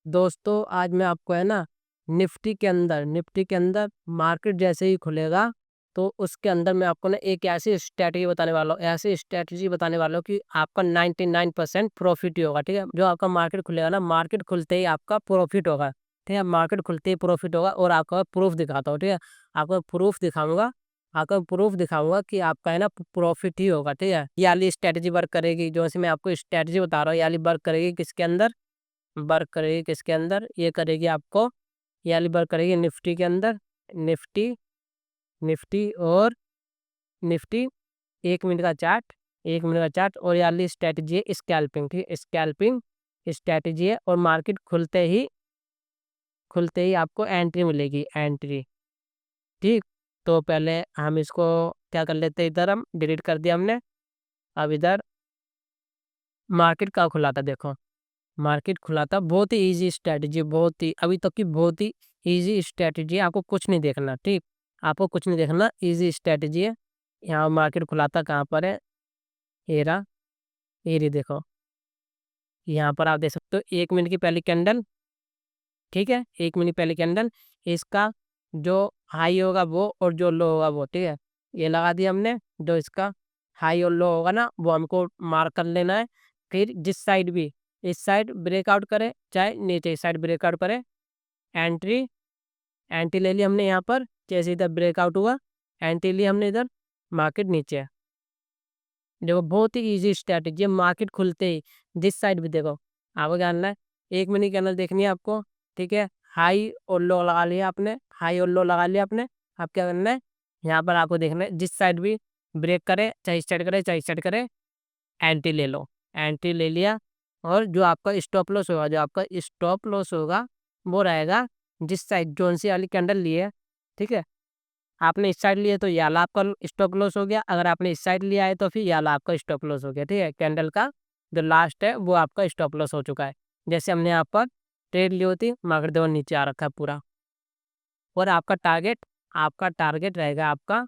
दोस्तों आज मैं आपको है ना निफ्टी के अंदर मार्केट जैसे ही खुलेगा तो उसके अंदर मैं आपको ना एक ऐसी स्ट्रैटेजी बताने वाला हूँ कि आपका 99% प्रॉफिट ही होगा। ठीक है, जो आपका मार्केट खुलेगा ना, मार्केट खुलते ही आपका प्रॉफिट होगा। ठीक है, मार्केट खुलते ही प्रॉफिट होगा और आपका प्रूफ दिखाता हूँ। ठीक है, आपको प्रूफ दिखाऊंगा कि आपका है ना प्रॉफिट ही होगा। ठीक है, ये वाली स्ट्रैटेजी वर्क करेगी, जो मैं आपको स्ट्रैटेजी बता रहा हूँ, ये वाली वर्क करेगी किसके अंदर, ये करेगी आपको, ये वाली वर्क करेगी निफ्टी के अंदर। निफ्टी निफ्टी और निफ्टी 1 मिनट का चार्ट और ये वाली स्ट्रैटेजी है स्कैल्पिंग। ठीक है, स्कैल्पिंग स्ट्रैटेजी है और मार्केट खुलते ही आपको एंट्री मिलेगी, एंट्री। ठीक, तो पहले हम इसको क्या कर लेते हैं, इधर हम डिलीट कर दिया हमने। अब इधर मार्केट का खुला था, देखो मार्केट खुला था। बहुत ही इजी स्ट्रैटेजी, बहुत ही अभी तक की बहुत ही इजी स्ट्रैटेजी है। आपको कुछ नहीं देखना, ठीक, आपको कुछ नहीं देखना, इजी स्ट्रैटेजी है। यहाँ मार्केट खुला था, कहाँ पर है, ये रहा, ये रही, देखो यहाँ पर आप देख सकते हो 1 मिनट की पहली कैंडल। ठीक है, 1 मिनट पहली कैंडल, इसका जो हाई होगा वो और जो लो होगा वो। ठीक है, ये लगा दिया हमने। जो इसका हाई और लो होगा ना, वो हमको मार्क कर लेना है। फिर जिस साइड भी, इस साइड ब्रेकआउट करे चाहे नीचे इस साइड ब्रेकआउट करे, एंट्री एंट्री ले ली हमने। यहाँ पर जैसे इधर ब्रेकआउट हुआ, एंट्री ली हमने इधर, मार्केट नीचे है। देखो बहुत ही इजी स्ट्रैटेजी है, मार्केट खुलते ही जिस साइड भी देखो, आपको क्या करना है, 1 मिनट की कैंडल देखनी है आपको। ठीक है, हाई और लो लगा लिया आपने, हाई और लो लगा लिया आपने। अब क्या करना है, यहाँ पर आपको देखना है जिस साइड भी ब्रेक करे, चाहे स्टार्ट करे चाहे स्टार्ट करे, एंट्री ले लो। एंट्री ले लिया और जो आपका स्टॉप लॉस होगा वो रहेगा जिस साइड जोन सी वाली कैंडल ली है। ठीक है, आपने इस साइड लिया तो ये वाला आपका स्टॉप लॉस हो गया, अगर आपने इस साइड लिया है तो फिर ये वाला आपका स्टॉप लॉस हो गया। ठीक है, कैंडल का जो लास्ट है वो आपका स्टॉप लॉस हो चुका है। जैसे हमने यहाँ पर ट्रेड ली होती, मार्केट देखो नीचे आ रखा है पूरा। और आपका टारगेट रहेगा, आपका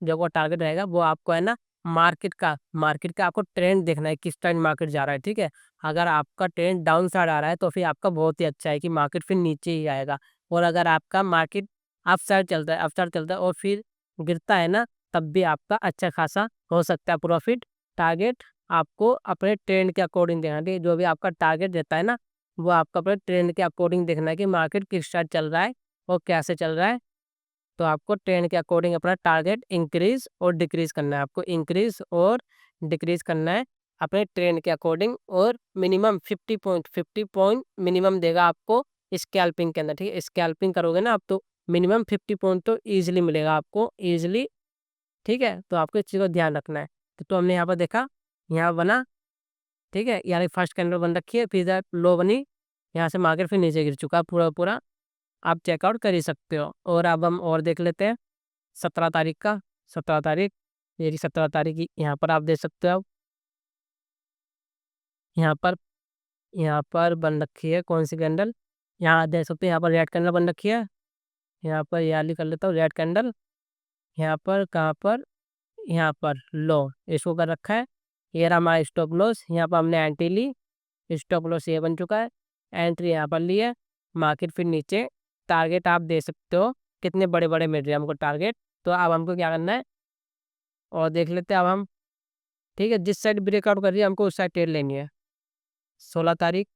जो वो टारगेट रहेगा वो आपको है ना मार्केट का आपको ट्रेंड देखना है, किस टाइम मार्केट जा रहा है। ठीक है, अगर आपका ट्रेंड डाउन साइड आ रहा है तो फिर आपका बहुत ही अच्छा है कि मार्केट फिर नीचे ही आएगा। और अगर आपका मार्केट अप साइड चलता है और फिर गिरता है ना, तब भी आपका अच्छा खासा हो सकता है प्रॉफिट। टारगेट आपको अपने ट्रेंड के अकॉर्डिंग देखना है। ठीक है, जो भी आपका टारगेट रहता है ना, वो आपका अपने ट्रेंड के अकॉर्डिंग देखना है कि मार्केट किस साइड चल रहा है और कैसे चल रहा है। तो आपको ट्रेंड के अकॉर्डिंग अपना टारगेट इंक्रीज और डिक्रीज करना है, आपको इंक्रीज और डिक्रीज करना है अपने ट्रेंड के अकॉर्डिंग। और मिनिमम 50 पॉइंट मिनिमम देगा आपको स्कैल्पिंग के अंदर। ठीक है, स्कैल्पिंग करोगे ना आप तो मिनिमम 50 पॉइंट तो ईजिली मिलेगा आपको, ईजिली। ठीक है, तो आपको इस चीज़ को ध्यान रखना है। तो हमने यहाँ पर देखा, यहाँ बना, ठीक है, यानी फर्स्ट कैंडल बन रखी है, फिर इधर लो बनी, यहाँ से मार्केट फिर नीचे गिर चुका है पूरा पूरा, आप चेकआउट कर ही सकते हो। और अब हम और देख लेते हैं 17 तारीख का। 17 तारीख, ये 17 तारीख की, यहाँ पर आप देख सकते हो। यहाँ पर यहाँ पर बन रखी है कौन सी कैंडल, यहाँ देख सकते हो, यहाँ पर रेड कैंडल बन रखी है। यहाँ पर ये वाली कर लेता हूँ रेड कैंडल। यहाँ पर कहाँ पर, यहाँ पर लो इसको कर रखा है। ये रहा हमारा स्टॉप लॉस, यहाँ पर हमने एंट्री ली, स्टॉप लॉस ये बन चुका है, एंट्री यहाँ पर ली है। मार्केट फिर नीचे, टारगेट आप दे सकते हो कितने बड़े बड़े मिल रहे हैं हमको टारगेट। तो अब हमको क्या करना है, और देख लेते हैं अब हम। ठीक है, जिस साइड ब्रेकआउट कर रही है हमको उस साइड ट्रेड लेनी है। 16 तारीख,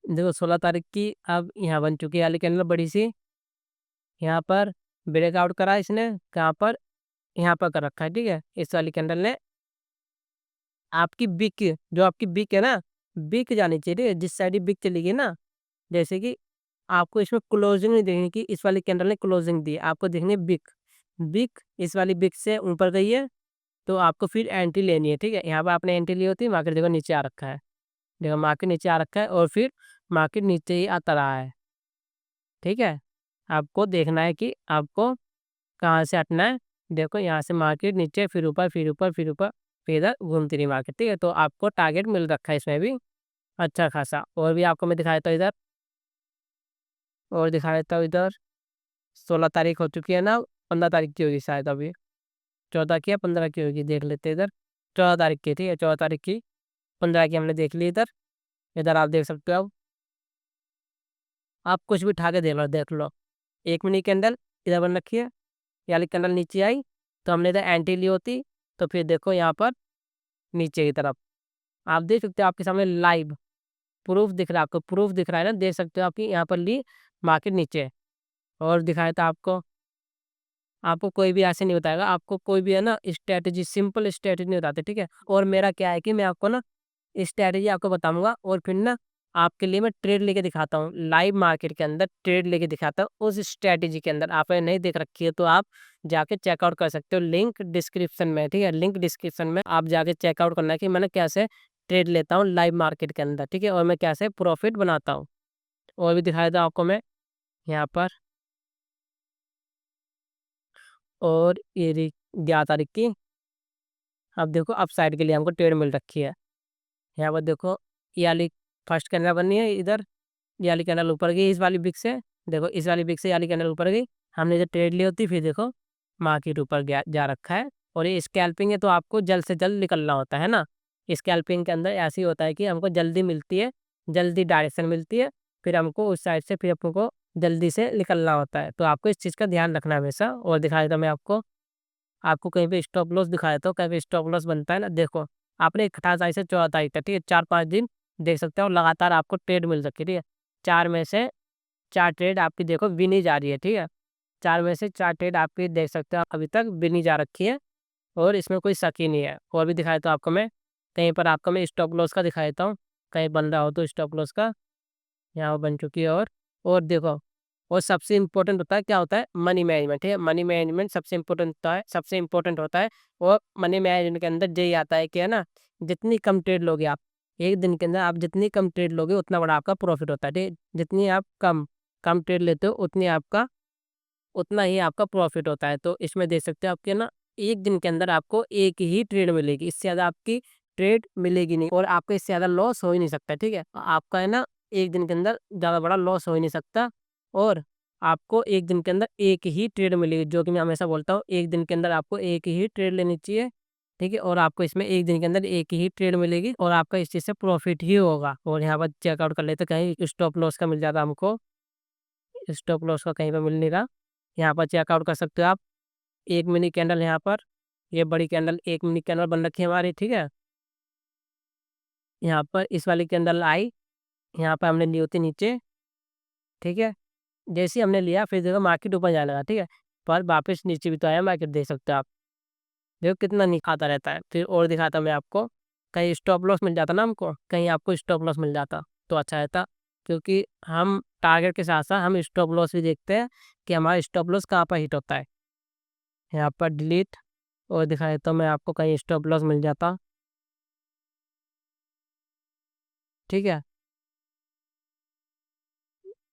देखो 16 तारीख की अब यहाँ बन चुकी है वाली कैंडल बड़ी सी। यहाँ पर ब्रेकआउट करा इसने, कहाँ पर, यहाँ पर कर रखा है। ठीक है, इस वाली कैंडल ने आपकी बिक, जो आपकी बिक है ना, बिक जानी चाहिए। ठीक है, जिस साइड ही बिक चली गई ना, जैसे कि आपको इसमें क्लोजिंग नहीं देखनी कि इस वाली कैंडल ने क्लोजिंग दी है, आपको देखनी है बिक। बिक इस वाली बिक से ऊपर गई है तो आपको फिर एंट्री लेनी है। ठीक है, यहाँ पर आपने एंट्री ली होती है, मार्केट देखो नीचे आ रखा है, देखो मार्केट नीचे आ रखा है और फिर मार्केट नीचे ही आता रहा है। ठीक है, आपको देखना है कि आपको कहाँ से हटना है। देखो यहाँ से मार्केट नीचे, फिर ऊपर, फिर ऊपर, फिर ऊपर, फिर इधर घूमती रही मार्केट। ठीक है, तो आपको टारगेट मिल रखा है इसमें भी अच्छा खासा। और भी आपको मैं दिखा देता हूँ इधर, और दिखा देता हूँ इधर। 16 तारीख हो चुकी है ना, 15 तारीख की होगी शायद अभी, 14 की या 15 की होगी, देख लेते हैं इधर। 14 तारीख की, ठीक है, 14 तारीख की, 15 की हमने देख ली इधर। इधर आप देख सकते हो। अब आप कुछ भी उठा के देख लो। 1 मिनी कैंडल इधर बन रखी है, ये वाली कैंडल नीचे आई, तो हमने इधर एंट्री ली होती, तो फिर देखो यहाँ पर नीचे की तरफ आप देख सकते हो, आपके सामने लाइव प्रूफ दिख रहा है, आपको प्रूफ दिख रहा है ना, देख सकते हो आपकी यहाँ पर ली मार्केट नीचे है। और दिखाया था आपको, आपको कोई भी ऐसे नहीं बताएगा, आपको कोई भी है ना स्ट्रैटेजी, सिंपल स्ट्रैटेजी नहीं बताते, ठीक है। और मेरा क्या है कि मैं आपको ना स्ट्रैटेजी आपको बताऊंगा, और फिर ना आपके लिए मैं ट्रेड लेके दिखाता हूँ, लाइव मार्केट के अंदर ट्रेड लेके दिखाता हूँ उस स्ट्रैटेजी के अंदर। आपने नहीं देख रखी है तो आप जाके चेकआउट कर सकते हो, लिंक डिस्क्रिप्शन में, ठीक है। लिंक डिस्क्रिप्शन में आप जाके चेकआउट करना है कि मैंने कैसे ट्रेड लेता हूँ लाइव मार्केट के अंदर, ठीक है, और मैं कैसे प्रॉफिट बनाता हूँ। और भी दिखाया था आपको मैं यहाँ पर। और ये 11 तारीख की, अब देखो अप साइड के लिए हमको ट्रेड मिल रखी है। यहाँ पर देखो ये वाली फर्स्ट कैंडल बनी है इधर, ये वाली कैंडल ऊपर गई इस वाली बिक से, देखो इस वाली बिक से ये वाली कैंडल ऊपर गई, हमने जो ट्रेड ली होती, फिर देखो मार्केट ऊपर गया जा रखा है। और ये स्कैल्पिंग है, तो आपको जल्द से जल्द निकलना होता है ना। स्कैल्पिंग के अंदर ऐसे ही होता है कि हमको जल्दी मिलती है, जल्दी डायरेक्शन मिलती है, फिर हमको उस साइड से फिर हमको जल्दी से निकलना होता है, तो आपको इस चीज़ का ध्यान रखना है हमेशा। और दिखा देता मैं आपको, आपको कहीं पे स्टॉप लॉस दिखा देता हूँ, कहीं पे स्टॉप लॉस बनता है ना, देखो आपने 18 तारीख से 14 तारीख तक, ठीक है, 4-5 दिन देख सकते हो लगातार आपको ट्रेड मिल सकती है, ठीक है। 4 में से 4 ट्रेड आपकी देखो विनी जा रही है, ठीक है। 4 में से 4 ट्रेड आपकी देख सकते हो अभी तक विनी जा रखी है, और इसमें कोई शक ही नहीं है। और भी दिखाया तो आपको मैं, कहीं पर आपको मैं स्टॉप लॉस का दिखा देता हूँ, कहीं बन रहा हो तो स्टॉप लॉस का, यहाँ बन चुकी है। और देखो, और सबसे इम्पोर्टेंट होता है, क्या होता है, मनी मैनेजमेंट, ठीक है। मनी मैनेजमेंट सबसे इम्पोर्टेंट होता है, सबसे इम्पोर्टेंट होता है। और मनी मैनेजमेंट के अंदर यही आता है कि है ना, जितनी कम ट्रेड लोगे आप एक दिन के अंदर, आप जितनी कम ट्रेड लोगे उतना बड़ा आपका प्रॉफिट होता है, ठीक है। जितनी आप कम कम ट्रेड लेते हो उतना ही आपका प्रॉफिट होता है। तो इसमें देख सकते हो आपके ना, एक दिन के अंदर आपको एक ही ट्रेड मिलेगी, इससे ज़्यादा आपकी ट्रेड मिलेगी नहीं, और आपका इससे ज़्यादा लॉस हो ही नहीं सकता, ठीक है। आपका है ना एक दिन के अंदर ज़्यादा बड़ा लॉस हो ही नहीं सकता। और आपको एक दिन के अंदर एक ही ट्रेड मिलेगी, जो कि मैं हमेशा बोलता हूँ, एक दिन के अंदर आपको एक ही ट्रेड लेनी चाहिए, ठीक है। और आपको इसमें एक दिन के अंदर एक ही ट्रेड मिलेगी, और आपका इस चीज़ से प्रॉफिट ही होगा। और यहाँ पर चेकआउट कर लेते, कहीं स्टॉप लॉस का मिल जाता हमको, स्टॉप लॉस का कहीं पर मिल नहीं रहा। यहाँ पर चेकआउट कर सकते हो आप। 1 मिनी कैंडल यहाँ पर, ये बड़ी कैंडल 1 मिनी कैंडल बन रखी है हमारी, ठीक है। यहाँ पर इस वाली कैंडल आई, यहाँ पर हमने ली होती नीचे, ठीक है। जैसे ही हमने लिया, फिर देखो मार्केट ऊपर जाने लगा, ठीक है। पर वापस नीचे भी तो आया मार्केट, देख सकते हो आप, देखो कितना नीचे आता रहता है। फिर और दिखाता मैं आपको, कहीं स्टॉप लॉस मिल जाता ना हमको, कहीं आपको स्टॉप लॉस मिल जाता तो अच्छा रहता, क्योंकि हम टारगेट के साथ साथ हम स्टॉप लॉस भी देखते हैं कि हमारा स्टॉप लॉस कहाँ पर हिट होता है। यहाँ पर डिलीट, और दिखा देता हूँ मैं आपको, कहीं स्टॉप लॉस मिल जाता, ठीक है।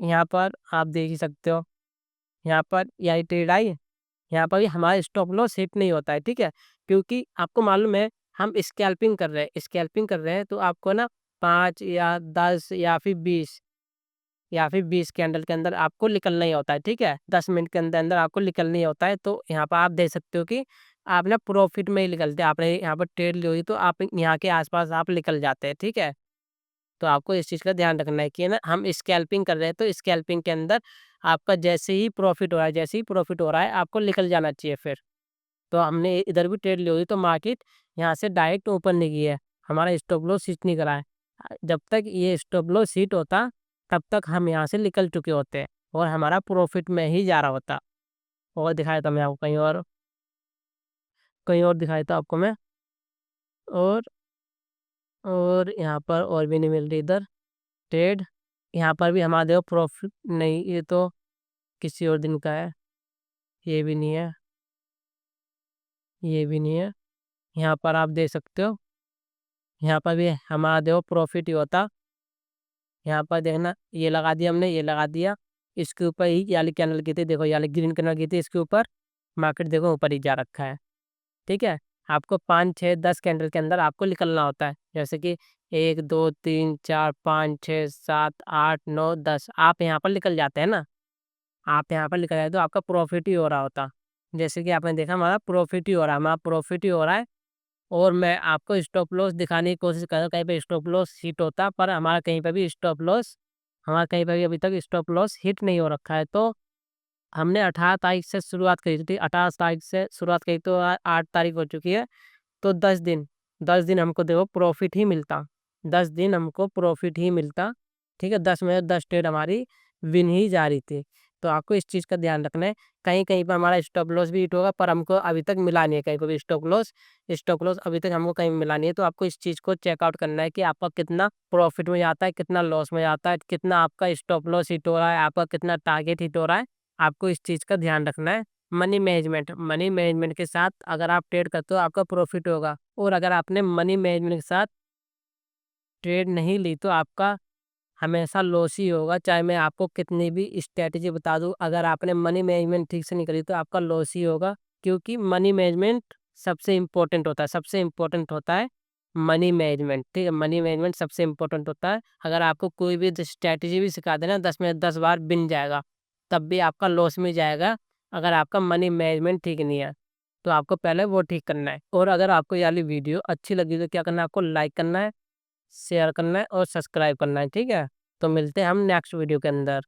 यहाँ पर आप देख ही सकते हो, यहाँ पर यही ट्रेड आई, यहाँ पर भी हमारा स्टॉप लॉस हिट नहीं होता है, ठीक है। क्योंकि आपको मालूम है, हम स्कैल्पिंग कर रहे हैं, तो आपको ना 5 या 10 या फिर 20 कैंडल के अंदर आपको निकलना ही होता है, ठीक है। 10 मिनट के अंदर अंदर आपको निकलना ही होता है। तो यहाँ पर आप देख सकते हो कि आप ना प्रॉफिट में ही निकलते हैं, आपने यहाँ पर ट्रेड ली हुई तो आप यहाँ के आसपास आप निकल जाते हैं, ठीक है। तो आपको इस चीज़ का ध्यान रखना है कि ना, हम स्कैल्पिंग कर रहे हैं, तो स्कैल्पिंग के अंदर आपका जैसे ही प्रॉफिट हो रहा है, आपको निकल जाना चाहिए फिर। तो हमने इधर भी ट्रेड ली हुई, तो मार्केट यहाँ से डायरेक्ट ऊपर नहीं गई है, हमारा स्टॉप लॉस हिट नहीं करा है। जब तक ये स्टॉप लॉस हिट होता, तब तक हम यहाँ से निकल चुके होते हैं, और हमारा प्रॉफिट में ही जा रहा होता। और दिखाया था मैं आपको, कहीं और दिखाया था आपको मैं। और और यहाँ पर और भी नहीं मिल रही इधर ट्रेड, यहाँ पर भी हमारा देखो प्रॉफिट नहीं, ये तो किसी और दिन का है, ये भी नहीं है, ये भी नहीं है। यहाँ पर आप देख सकते हो, यहाँ पर भी हमारा देखो प्रॉफिट ही होता। यहाँ पर देखना, ये लगा दिया हमने, ये लगा दिया, इसके ऊपर ही ये वाली कैंडल की थी, देखो ये वाली ग्रीन कैंडल की थी, इसके ऊपर मार्केट देखो ऊपर ही जा रखा है, ठीक है। आपको 5 6 10 कैंडल के अंदर आपको निकलना होता है, जैसे कि 1 2 3 4 5 6 7 8 9 10, आप यहाँ पर निकल जाते हैं ना, आप यहाँ पर निकल जाते तो आपका प्रॉफिट ही हो रहा होता। जैसे कि आपने देखा, हमारा प्रॉफिट ही हो रहा है, हमारा प्रॉफिट ही हो रहा है। और मैं आपको स्टॉप लॉस दिखाने की कोशिश कर रहा हूँ, कहीं पे स्टॉप लॉस हिट होता, पर हमारा कहीं पे भी अभी तक स्टॉप लॉस हिट नहीं हो रखा है। तो हमने 18 तारीख से शुरुआत करी थी, 18 तारीख से शुरुआत करी तो 8 तारीख हो चुकी है। तो 10 दिन हमको देखो प्रॉफ़िट ही मिलता, 10 दिन हमको प्रॉफ़िट ही मिलता, ठीक है? 10 में से 10 ट्रेड हमारी विन ही जा रही थी। तो आपको इस चीज़ का ध्यान रखना है, कहीं-कहीं पे हमारा स्टॉप लॉस भी हिट होगा, पर हमको अभी तक मिला नहीं है कहीं पे भी स्टॉप लॉस अभी तक हमको कहीं मिला नहीं है। तो आपको इस चीज़ को चेक आउट करना है कि आपका कितना प्रॉफ़िट में जाता है, कितना लॉस में जाता है, कितना आपका स्टॉप लॉस हिट हो रहा है, आपका कितना टारगेट हिट हो रहा है। आपको इस चीज़ का ध्यान रखना है। मनी मैनेजमेंट के साथ अगर आप ट्रेड करते हो आपका प्रॉफ़िट होगा, और अगर आपने मनी मैनेजमेंट के साथ ट्रेड नहीं ली तो आपका हमेशा लॉस ही होगा। चाहे मैं आपको कितनी भी स्ट्रैटेजी बता दूँ, अगर आपने मनी मैनेजमेंट ठीक से नहीं करी तो आपका लॉस ही होगा। क्योंकि मनी मैनेजमेंट सबसे इम्पोर्टेंट होता है, सबसे इम्पोर्टेंट होता है मनी मैनेजमेंट, ठीक है? मनी मैनेजमेंट सबसे इम्पोर्टेंट होता है। अगर आपको कोई भी स्ट्रैटेजी भी सिखा देना 10 में 10 बार बिन जाएगा, तब भी आपका लॉस में जाएगा, अगर आपका मनी मैनेजमेंट ठीक नहीं है। तो आपको पहले वो ठीक करना है। और अगर आपको ये वाली वीडियो अच्छी लगी तो क्या करना है, आपको लाइक करना है, शेयर करना है और सब्सक्राइब करना है, ठीक है? तो मिलते हैं हम नेक्स्ट वीडियो के अंदर।